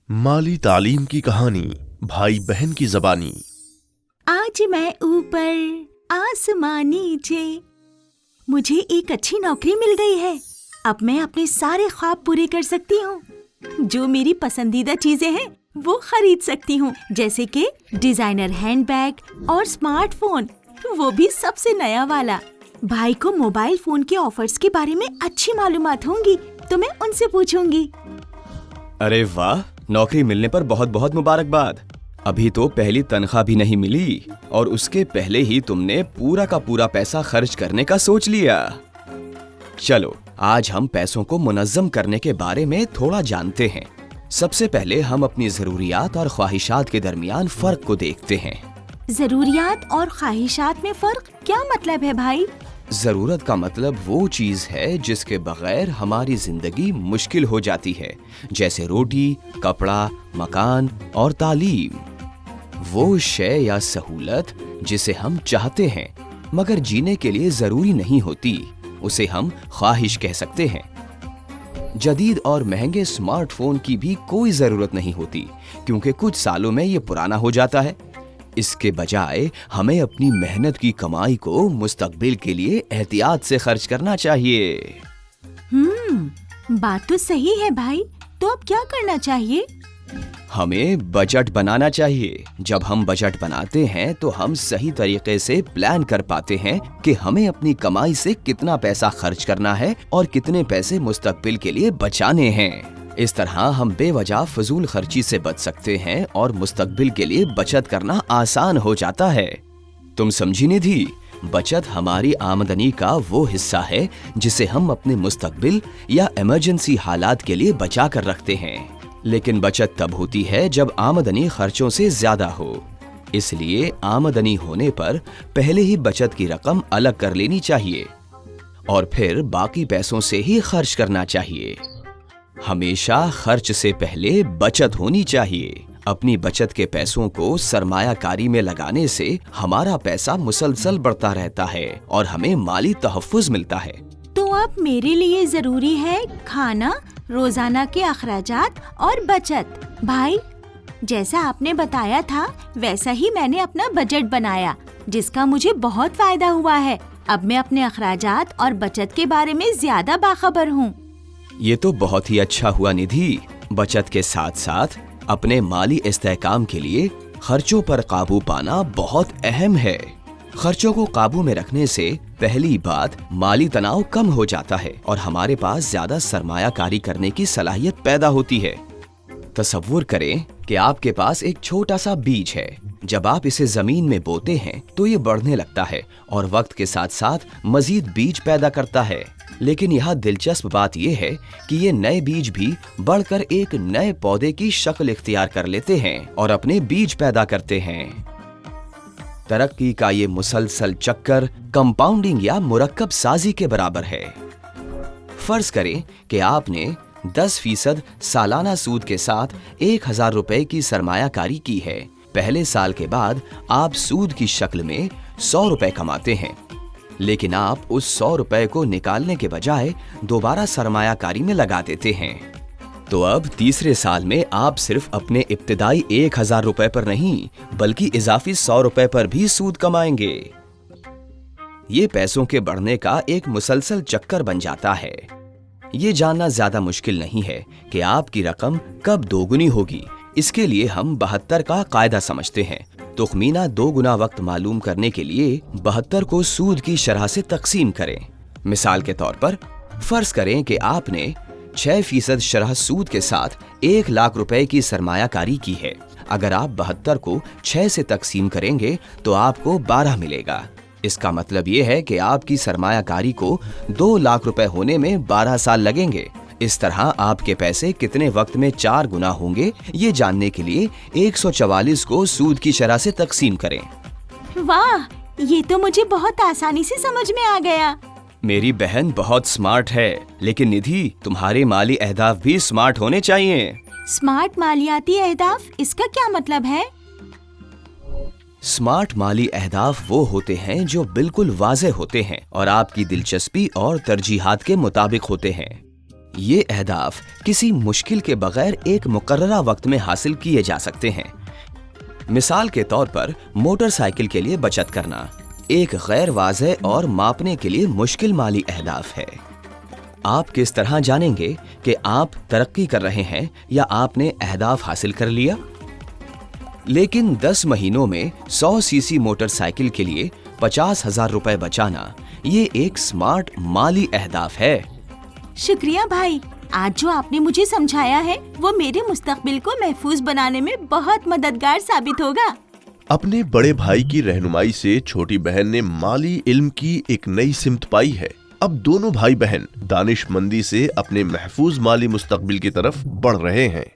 माली तालीम की कहानी, भाई बहन की जबानी। आज मैं ऊपर आसमां नीचे, मुझे एक अच्छी नौकरी मिल गई है। अब मैं अपने सारे ख्वाब पूरे कर सकती हूँ। जो मेरी पसंदीदा चीजें हैं वो खरीद सकती हूँ, जैसे कि डिजाइनर हैंडबैग और स्मार्टफोन, वो भी सबसे नया वाला। भाई को मोबाइल फोन के ऑफर्स के बारे में अच्छी मालूमात होंगी, तो मैं उनसे पूछूंगी। अरे वाह, नौकरी मिलने पर बहुत बहुत मुबारकबाद। अभी तो पहली तनख्वाह भी नहीं मिली और उसके पहले ही तुमने पूरा का पूरा पैसा खर्च करने का सोच लिया। चलो, आज हम पैसों को मुनज़्ज़म करने के बारे में थोड़ा जानते हैं। सबसे पहले हम अपनी ज़रूरियात और ख्वाहिशात के दरमियान फ़र्क को देखते हैं। जरूरियात और ख्वाहिशात में फर्क क्या मतलब है भाई? ज़रूरत का मतलब वो चीज़ है जिसके बगैर हमारी ज़िंदगी मुश्किल हो जाती है, जैसे रोटी, कपड़ा, मकान और तालीम। वो शय या सहूलत जिसे हम चाहते हैं मगर जीने के लिए ज़रूरी नहीं होती, उसे हम ख्वाहिश कह सकते हैं। जदीद और महंगे स्मार्टफोन की भी कोई ज़रूरत नहीं होती, क्योंकि कुछ सालों में ये पुराना हो जाता है। इसके बजाय हमें अपनी मेहनत की कमाई को मुस्तकबिल के लिए एहतियात से खर्च करना चाहिए। बात तो सही है भाई। तो अब क्या करना चाहिए? हमें बजट बनाना चाहिए। जब हम बजट बनाते हैं तो हम सही तरीके से प्लान कर पाते हैं कि हमें अपनी कमाई से कितना पैसा खर्च करना है और कितने पैसे मुस्तकबिल के लिए बचाने हैं। इस तरह हम बेवजह फजूल खर्ची से बच सकते हैं और मुस्तकबिल के लिए बचत करना आसान हो जाता है। तुम समझी निधि, बचत हमारी आमदनी का वो हिस्सा है जिसे हम अपने मुस्तकबिल या इमरजेंसी हालात के लिए बचा कर रखते हैं। लेकिन बचत तब होती है जब आमदनी खर्चों से ज्यादा हो। इसलिए आमदनी होने पर पहले ही बचत की रकम अलग कर लेनी चाहिए और फिर बाकी पैसों से ही खर्च करना चाहिए। हमेशा खर्च से पहले बचत होनी चाहिए। अपनी बचत के पैसों को सरमायाकारी में लगाने से हमारा पैसा मुसलसल बढ़ता रहता है और हमें माली तहफ़्फ़ुज़ मिलता है। तो अब मेरे लिए जरूरी है खाना, रोजाना के अखराजात और बचत। भाई, जैसा आपने बताया था वैसा ही मैंने अपना बजट बनाया, जिसका मुझे बहुत फायदा हुआ है। अब मैं अपने अखराजात और बचत के बारे में ज्यादा बाखबर हूँ। ये तो बहुत ही अच्छा हुआ निधि। बचत के साथ साथ अपने माली इस्तेहकाम के लिए खर्चों पर काबू पाना बहुत अहम है। खर्चों को काबू में रखने से पहली बात, माली तनाव कम हो जाता है और हमारे पास ज्यादा सरमायाकारी करने की सलाहियत पैदा होती है। तसव्वुर करें कि आपके पास एक छोटा सा बीज है। जब आप इसे जमीन में बोते हैं तो ये बढ़ने लगता है और वक्त के साथ साथ मजीद बीज पैदा करता है। लेकिन यहाँ दिलचस्प बात यह है कि ये नए बीज भी बढ़कर एक नए पौधे की शक्ल इख्तियार कर लेते हैं और अपने बीज पैदा करते हैं। तरक्की का ये मुसलसल चक्कर कंपाउंडिंग या मुरक्कब साजी के बराबर है। फर्ज करें कि आपने 10% सालाना सूद के साथ 1000 रुपए की सरमायाकारी की है। पहले साल के बाद आप सूद की शक्ल में 100 रुपए कमाते हैं, लेकिन आप उस 100 रुपए को निकालने के बजाय दोबारा सरमायाकारी में लगा देते हैं। तो अब तीसरे साल में आप सिर्फ अपने इब्तिदाई 1000 रुपए पर नहीं बल्कि इजाफी 100 रुपए पर भी सूद कमाएंगे। ये पैसों के बढ़ने का एक मुसलसल चक्कर बन जाता है। ये जानना ज्यादा मुश्किल नहीं है कि आपकी रकम कब दोगुनी होगी। इसके लिए हम 72 का कायदा समझते हैं। तुखमीना 2 गुना वक्त मालूम करने के लिए 72 को सूद की शरह से तकसीम करें। मिसाल के तौर पर फर्ज करें कि आपने 6% शरह सूद के साथ 1 लाख रुपए की सरमायाकारी की है। अगर आप 72 को 6 से तकसीम करेंगे तो आपको 12 मिलेगा। इसका मतलब ये है कि आपकी सरमायाकारी को 2 लाख रुपए होने में 12 साल लगेंगे। इस तरह आपके पैसे कितने वक्त में 4 गुना होंगे, ये जानने के लिए 144 को सूद की शरह से तकसीम करें। वाह, ये तो मुझे बहुत आसानी से समझ में आ गया। मेरी बहन बहुत स्मार्ट है, लेकिन निधि, तुम्हारे माली अहदाफ भी स्मार्ट होने चाहिए। स्मार्ट मालियाती अहदाफ, इसका क्या मतलब है? स्मार्ट माली अहदाफ वो होते हैं जो बिल्कुल वाज़ेह होते हैं और आपकी दिलचस्पी और तरजीहात के मुताबिक होते हैं। یہ اہداف کسی مشکل کے بغیر ایک مقررہ وقت میں حاصل کیے جا سکتے ہیں۔ مثال کے طور پر موٹر سائیکل کے لیے بچت کرنا ایک غیر واضح اور ماپنے کے لیے مشکل مالی اہداف ہے۔ آپ کس طرح جانیں گے کہ آپ ترقی کر رہے ہیں یا آپ نے اہداف حاصل کر لیا؟ لیکن 10 مہینوں میں 100 سی سی موٹر سائیکل کے لیے 50,000 روپے بچانا یہ ایک سمارٹ مالی اہداف ہے۔ شکریہ بھائی، آج جو آپ نے مجھے سمجھایا ہے وہ میرے مستقبل کو محفوظ بنانے میں بہت مددگار ثابت ہوگا۔ اپنے بڑے بھائی کی رہنمائی سے چھوٹی بہن نے مالی علم کی ایک نئی سمت پائی ہے۔ اب دونوں بھائی بہن دانش مندی سے اپنے محفوظ مالی مستقبل کی طرف بڑھ رہے ہیں۔